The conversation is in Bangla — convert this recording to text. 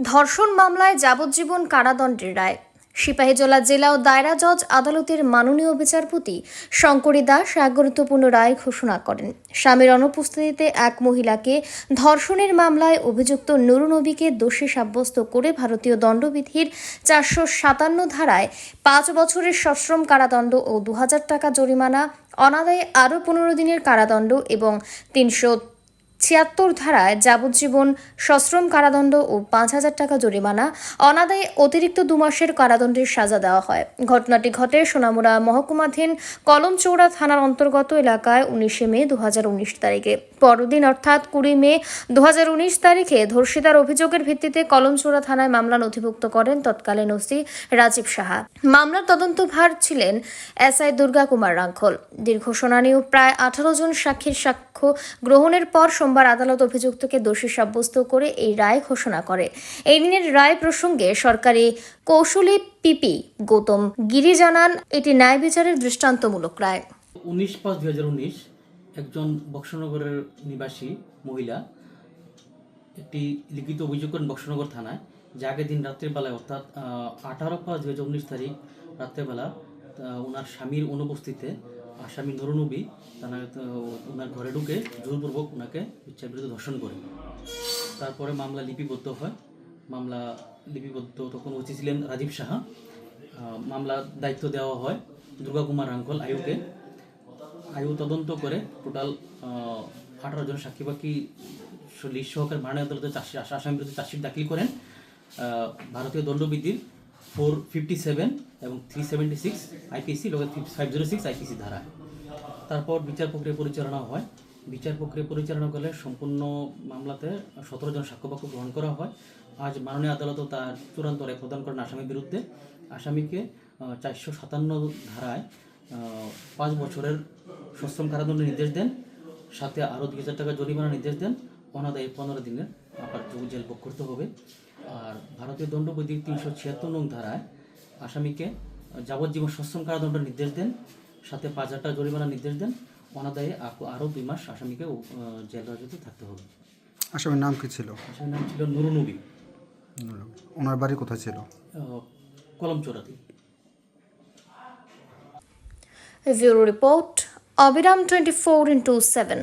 ধর্ষণ মামলায় যাবজ্জীবন কারাদণ্ডের রায়। সিপাহীজলা জেলা ও দায়রা জজ আদালতের মাননীয় বিচারপতি শঙ্করী দাস এক গুরুত্বপূর্ণ রায় ঘোষণা করেন। স্বামীর অনুপস্থিতিতে এক মহিলাকে ধর্ষণের মামলায় অভিযুক্ত নুরুনবীকে দোষী সাব্যস্ত করে ভারতীয় দণ্ডবিধির 457 ধারায় 5 বছরের সশ্রম কারাদণ্ড ও 2000 টাকা জরিমানা, অনাদায়ে আরও 15 দিনের কারাদণ্ড এবং 376 ধারায় যাবজ্জীবন সশ্রম কারাদণ্ড ও 5000 টাকা জরিমানা, অনাদায়ে অতিরিক্ত 2 মাসের কারাদণ্ডের সাজা দেওয়া হয়। ঘটনাটি ঘটে সোনামুড়া মহকুমাধীন কলমচৌড়া থানার অন্তর্গত এলাকায় 19 মে 2019 তারিখে। পরদিন অর্থাৎ 20 মে 2019 তারিখে ধর্ষিতার অভিযোগের ভিত্তিতে কলমচৌড়া থানায় মামলা নথিভুক্ত করেন তৎকালীন ওসি রাজীব সাহা। মামলার তদন্তভার ছিলেন এসআই দুর্গা কুমার রাঙ্খল। দীর্ঘ শুনানি ও প্রায় 18 জন সাক্ষীর সাক্ষ্য গ্রহণের পর সোমবার আদালত অভিযুক্তকে দোষী সাব্যস্ত করে এই রায় ঘোষণা করে। এই দিনের রায় প্রসঙ্গে সরকারি কৌশলী পিপি গৌতম গিরি জানান, এটি ন্যায় বিচারের দৃষ্টান্তমূলক রায়। 19/5/2019 একজন বক্সনগরের নিবাসী মহিলা একটি লিখিত অভিযোগ করেন বক্সনগর থানায়, যে আগের দিন রাত্রের বেলায় অর্থাৎ 18/5/2019 তারিখ রাত্রেবেলা ওনার স্বামীর অনুপস্থিতিতে আসামি নুরুনবী ওনার ঘরে ঢুকে জোরপূর্বক ওনাকে ইচ্ছাকৃত ধর্ষণ করে। তারপরে মামলা লিপিবদ্ধ হয়। মামলা লিপিবদ্ধ তখন ওসি ছিলেন রাজীব সাহা। মামলার দায়িত্ব দেওয়া হয় দুর্গা কুমার রাঙ্খল আয়ুকে। আয়ু তদন্ত করে টোটাল 18 জন সাক্ষী বাকি লিস্ট সহকারে মাননীয় আদালতে আসামির বিরুদ্ধে চার্জশিট দাখিল করেন ভারতীয় দণ্ডবিধির 457 এবং 376 আইপিসি লগে 506 আইপিসি ধারা। তারপর বিচার প্রক্রিয়া পরিচালনা হয়। বিচার প্রক্রিয়া পরিচালনা করলে সম্পূর্ণ মামলাতে 17 জন সাক্ষ্যপক্ষ গ্রহণ করা হয়। আজ মাননীয় আদালত তার চূড়ান্ত রায় প্রদান করেন আসামির বিরুদ্ধে। আসামিকে 457 ধারায় 5 বছরের সশ্রম কারাদণ্ডের নির্দেশ দেন, সাথে আরও 2000 টাকা জরিমানা নির্দেশ দেন। অনাদায়ে 15 দিনের আবার জেল ভোগ করতে হবে। আর ভারতীয় দণ্ডবিধির 376 নং ধারায় আসামিকে যাবজ্জীবন সশ্রম কারাদণ্ডের নির্দেশ দেন, সাথে 5000 টাকা জরিমানা নির্দেশ দেন। অনাদায়ে আরও 2 মাস আসামিকে জেল হাজতে থাকতে হবে। আসামির নাম কি ছিল? আসামির নাম ছিল নুরুনবী। ওনার বাড়ি কোথায় ছিল? কলমচৌড়াতে। ব্যুরো রিপোর্ট, অবিরাম 24/7।